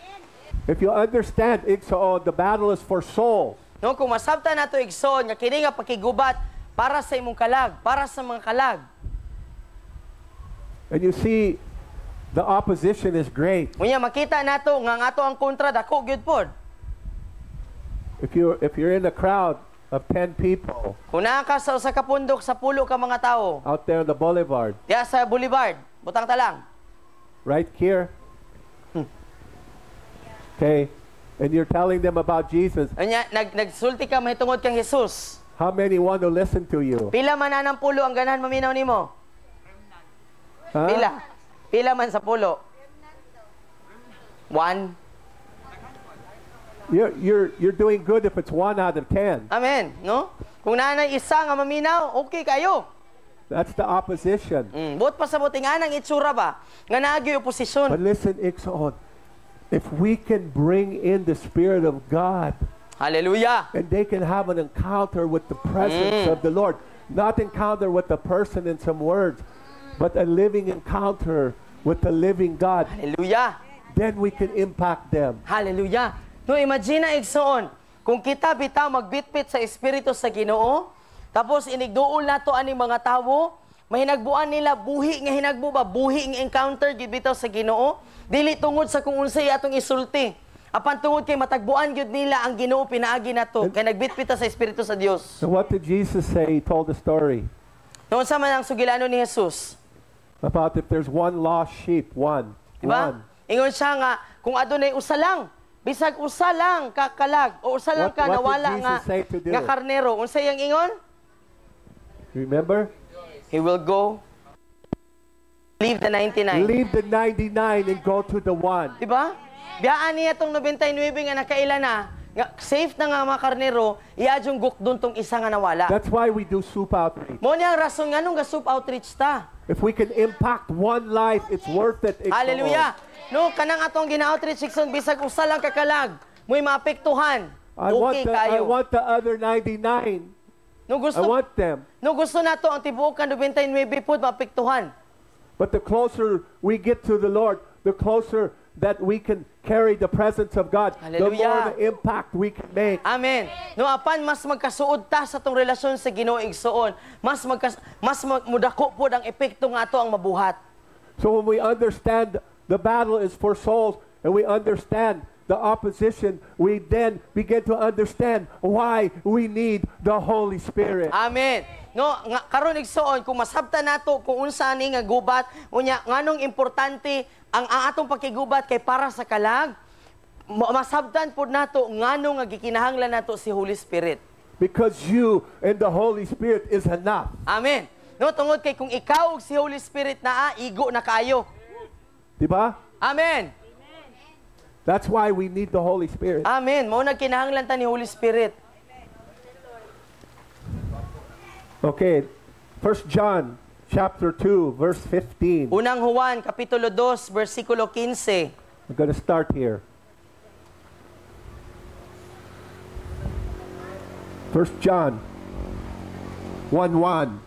If you understand, Igsoon, the battle is for souls. No kung masabtan nato igsoon nga kini nga pakigubat para sa imong kalag, para sa mga kalag. And you see, the opposition is great. Unya makita nato nga ang ato ang kontra dako gyud pod. If you're in a crowd of 10 people Kung naa ka sa usa ka pundok sa pulo ka mga tawo, out there on the boulevard, diya sa boulevard, butang ta lang. right here, okay, and you're telling them about Jesus, Unya nagsulti ka mahitungod kang Jesus. how many want to listen to you? Pila man anang pulo ang ganahan maminaw nimo? Huh? Pila man sa pulo? 1. You're doing good if it's 1 out of 10. Amen. No? Kung nanay isa nga maminaw, okay kayo. That's the opposition. Buot pa sa buting anang itsura ba? Nga nagyo oposisyon. But listen, Ixon, if we can bring in the Spirit of God, Hallelujah. and they can have an encounter with the presence of the Lord, not encounter with the person in some words, but a living encounter with the living God, Hallelujah. then we can impact them. Hallelujah. No, imagine na igsoon, kung kita bitaw magbitbit sa Espiritu sa Ginoo, tapos inigduol nato ani mga tawo, mahinagbuan nila buhi nga hinagbo ba, buhi nga encounter gid bitaw sa Ginoo, dili tungod sa kung unsay atong isulti. Apan tungod kay matagbuan gyud nila ang Ginoo pinaagi nato kay nagbitbit sa Espiritu sa Dios. So what did Jesus say? He told the story Noon sa man ang sugilano ni Jesus. about if there's one lost sheep, one. Diba? Ingon siya nga, kung adunay usa lang, bisag usa lang kakalag, o usa lang ka What did nawala Jesus say to do? nga karnero. Unsay yang ingon? Remember? He will go, leave the 99. Leave the 99 and go to the one. Diba? Biyaan niya itong 99 nga nakaila na, nga safe na nga mga karnero, iadjong gukdon tong isa nga nawala. That's why we do soup outreach. Mo niya ang rason nga nung ga-soup outreach ta. If we can impact one life, it's worth it. Ixon. Hallelujah! No, kanang atong gina-outreach section, bisag usa lang kakalag, mo'y maapektuhan. I Okay kayo. want the other 99. No gusto, I want them. no gusto nato ang tibuok ka 99 pod maapektuhan. But the closer we get to the Lord, the closer that we can carry the presence of God, the more Hallelujah. the impact we can make. Amen. No apan mas magkasuod ta sa tong relasyon sa Ginoo igsoon, mudako pod ang epekto nga ato ang mabuhat. So when we understand the battle is for souls, and we understand the opposition, we then begin to understand why we need the Holy Spirit. Amen. No, nga karon igsoon kung masabtan nato kung unsa ni nga gubat, unya nganong importante ang atong pakigubat kay para sa kalag, masabtan pod nato nganong nga gikinahanglan nato si Holy Spirit. Because you and the Holy Spirit is enough. Amen. No, tungod kay kung ikaw ug si Holy Spirit naa, igo na kayo. Diba? Amen. That's why we need the Holy Spirit. Amen. Mao nagkinahanglan ta ni Holy Spirit. Okay, 1 John chapter 2, verse 15. Unang Juan kapitulo 2 bersikulo 15. I'm going to start here. 1 John 1:1.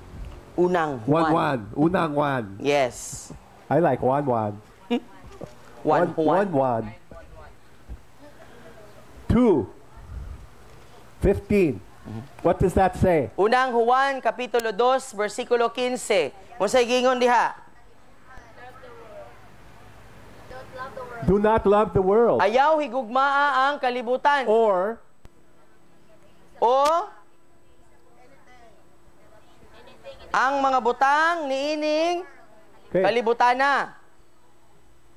Unang Juan. 1:1. Unang 1. Yes. I like 1:1. 1 Juan. 1:1. 2:15. What does that say? Unang Juan kapitulo 2 bersikulo 15. Unsay gingon diha? Don't love the world. Do not love the world. Ayaw higugmaa ang kalibutan. Or O ang mga butang niining okay, kalibutana.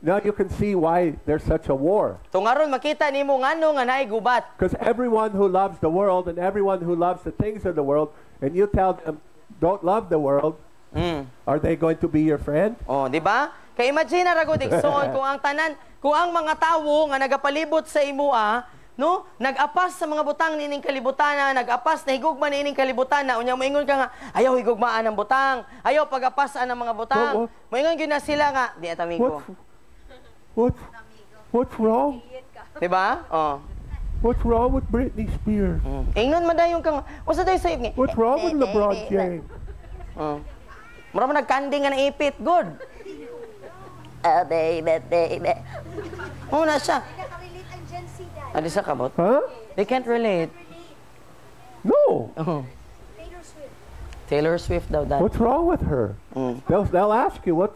now you can see why there's such a war. Tungaron makita nimo ngano nga naay gubat. Because everyone who loves the world and everyone who loves the things of the world, and you tell them, don't love the world, are they going to be your friend? Oh, di ba? Kay imagine ra gud igsoon kung ang tanan, kung ang mga tawo nga nagapalibot sa imo no, nag-apas sa mga butang nining kalibutana, nag-apas na higugma nining kalibutana, unya moingon ka nga ayaw higugmaan ang butang, ayaw pag-apasan ang mga butang. Moingon gyud na sila nga, di atamigo. What's wrong? Di ba? Oh. What's wrong with Britney Spears? Ingnon madayon kang usa tay sayop nga. What's wrong with LeBron James? Oh. Mura man nagkanding nga na ipit, good. Baby. Oh, na siya. Nakarelate ang Gen Z dahil. Adi sa kabot? Huh? They can't relate. No. Oh. Taylor Swift. Taylor Swift daw dad. What's wrong with her? They'll ask you what.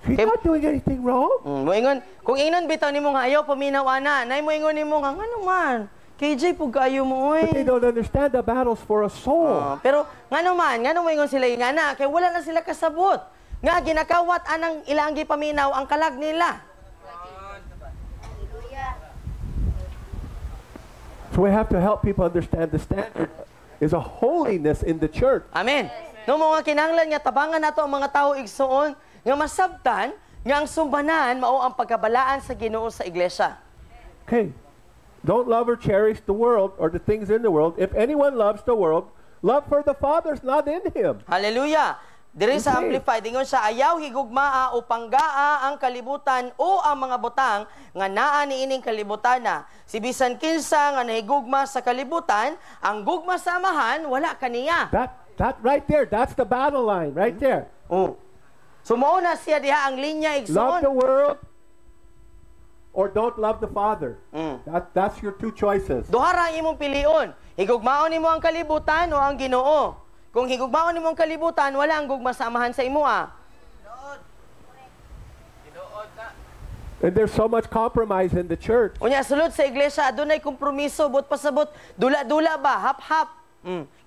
She's not doing anything wrong. Moingon, kung ingnon bitaw nimo nga ayaw paminaw ana, nay moingon nimo nga ngano man. KJ pug kayo mo But they oy. don't understand the battle's for a soul. Pero ngano moingon sila nga na kay wala na sila kasabot. Nga ginakawat anang ilang gipaminaw ang kalag nila. Hallelujah. So we have to help people understand the standard is a holiness in the church. Amen. No mga kinahanglan nga tabangan nato ang mga tawo igsuon nga masabtan nga ang sumbanan mao ang pagkabalaan sa Ginoo sa iglesia. Okay. Don't love or cherish the world or the things in the world. If anyone loves the world, love for the Father is not in him. Hallelujah. Diri sa Okay. Amplified, ingon siya, ayaw higugmaa o panggaa ang kalibutan o ang mga butang nga naa niining kalibutan na. Si bisan kinsa nga nahigugma sa kalibutan, ang gugma sa amahan, wala kaniya. That right there, that's the battle line right there. Oh. So mauna siya diha ang linya Love the igsoon. world or don't love the Father. Mm. That's your two choices. Duha ra ang imong pilion. Higugmaon nimo ang kalibutan o ang Ginoo. Kung higugmaon nimo ang kalibutan, wala ang gugma sa amahan sa imo ah. And there's so much compromise in the church. Unya sulod sa iglesia adunay kompromiso but pasabot dula-dula ba hap-hap.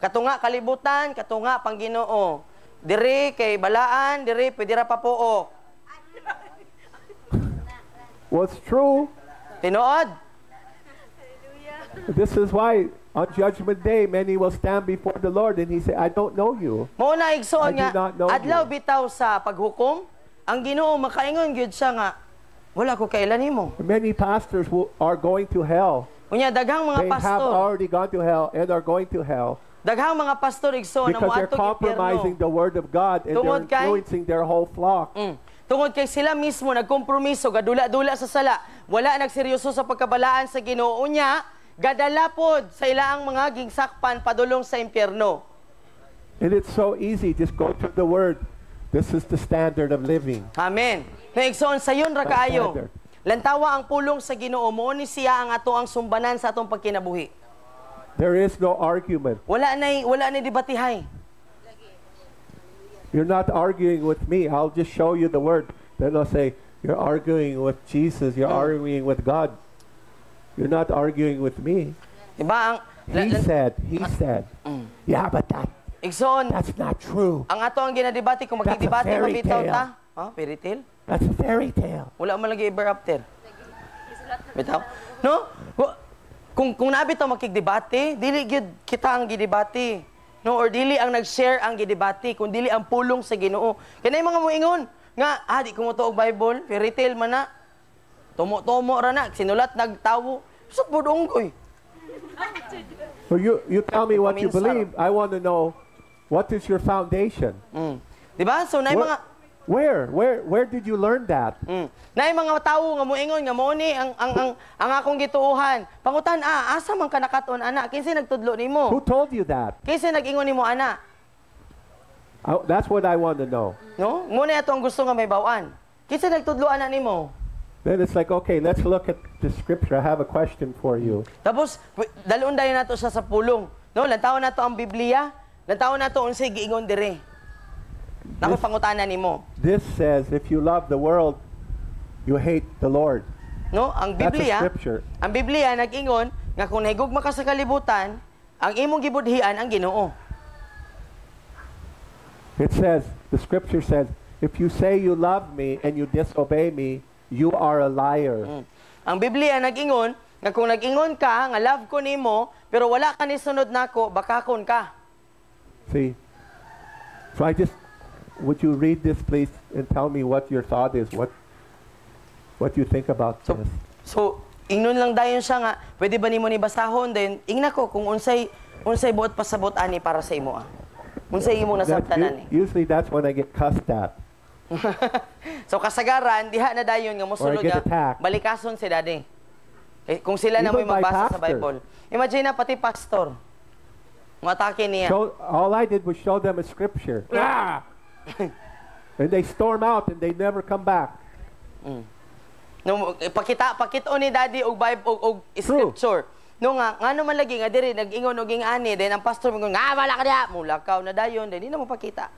Katunga kalibutan, katunga pang Ginoo. Diri kay balaan, diri pwede ra papuok. Well, it's true. Tinuod. This is why on Judgment Day, many will stand before the Lord and He say, I don't know you. Mao na igsoon I do nga not know adlaw you. bitaw sa paghukom, ang Ginoo makaingon gyud siya nga wala ko kailan nimo. Many pastors are going to hell. Unya daghang mga They have pastor, already gone to hell and are going to hell daghang mga pastor igsoon na because they're moadtog compromising impyerno. the Word of God and they're Tungod kay- influencing their whole flock. Tungod kay sila mismo nagkompromiso gadula-dula sa sala, wala nagseryoso sa pagkabalaan sa Ginoo niya, gadalapod sa ilaang mga gingsakpan padulong sa impyerno. And it's so easy. Just go to the Word. This is the standard of living. Amen. Naigsoon sayon ra kaayo. Standard. Lantawa ang pulong sa Ginoo mo ni siya ang ato ang sumbanan sa atong pagkinabuhi. There is no argument. Wala nay debatihay. You're not arguing with me. I'll just show you the Word. Then I'll say, you're arguing with Jesus. You're arguing with God. You're not arguing with me. Diba ang He said. Yeah, but igsoon that's not true. ang ato ang ginadebate kung That's a makikidebate fairy mabitaw tale. ta. Fairy tale? That's a fairy tale. Wala man lagi ever after. Bitaw? No? Kung nabitaw makikidebate, dili gyud kita ang gidebate. No, or dili ang nag-share ang gidebate, kung dili ang pulong sa Ginoo. Kanay mga muingon nga, di ko mo tuog Bible, fairy tale man na. Tumo ra na, sinulat nagtawo. Sa budonggoy. Well, you tell me what you Paminsan. believe. I want to know, what is your foundation? Diba? So nay mga Where did you learn that? nay mga tawo nga moingon nga mao ni ang akong gituuhan. Pangutan asa man ka nakaton ana? Kinsa nagtudlo nimo? Who told you that? Kinsa nag-ingon nimo ana? That's what I want to know. No? Muna ato ang gusto nga may bawaan. Kinsa nagtudlo ana nimo? Then it's like, okay, let's look at the scripture. I have a question for you. Tapos dalon dayon nato siya sa pulong. No, lantawon nato ang Biblia. Lantawon nato unsay giingon dire. Nako pangutana nimo. This says, if you love the world, you hate the Lord. No, ang That's a Biblia, scripture. ang Biblia nag-ingon nga kung nahigugma ka sa kalibutan, ang imong gibudhian ang Ginoo. It says, the scripture says, if you say you love me and you disobey me, you are a liar. Ang Biblia nag-ingon nga kung nag-ingon ka nga love ko nimo pero wala ka ni sunod nako, bakakon ka. See? So would you read this please and tell me what your thought is, what you think about this? So, ingnon lang dayon siya nga, pwede ba nimo ni basahon din? Ingna ko kung unsay buot pasabot ani para sa imo Unsay imong nasabtanan ni? Usually that's when I get cussed at. So kasagaran diha na dayon nga mosunod Or I get nga attacked. balikason si daddy. Kung sila na Even mo by magbasa sa pastor. Bible. Imagine na pati pastor. Matake niya. So all I did was show them a scripture. And they storm out and they never come back. No, pakito ni daddy og Bible og scripture. No nga naman lagi nga diri nag-ingon og ani then ang pastor mingon nga wala ka diha mulakaw na dayon then di na mo pakita.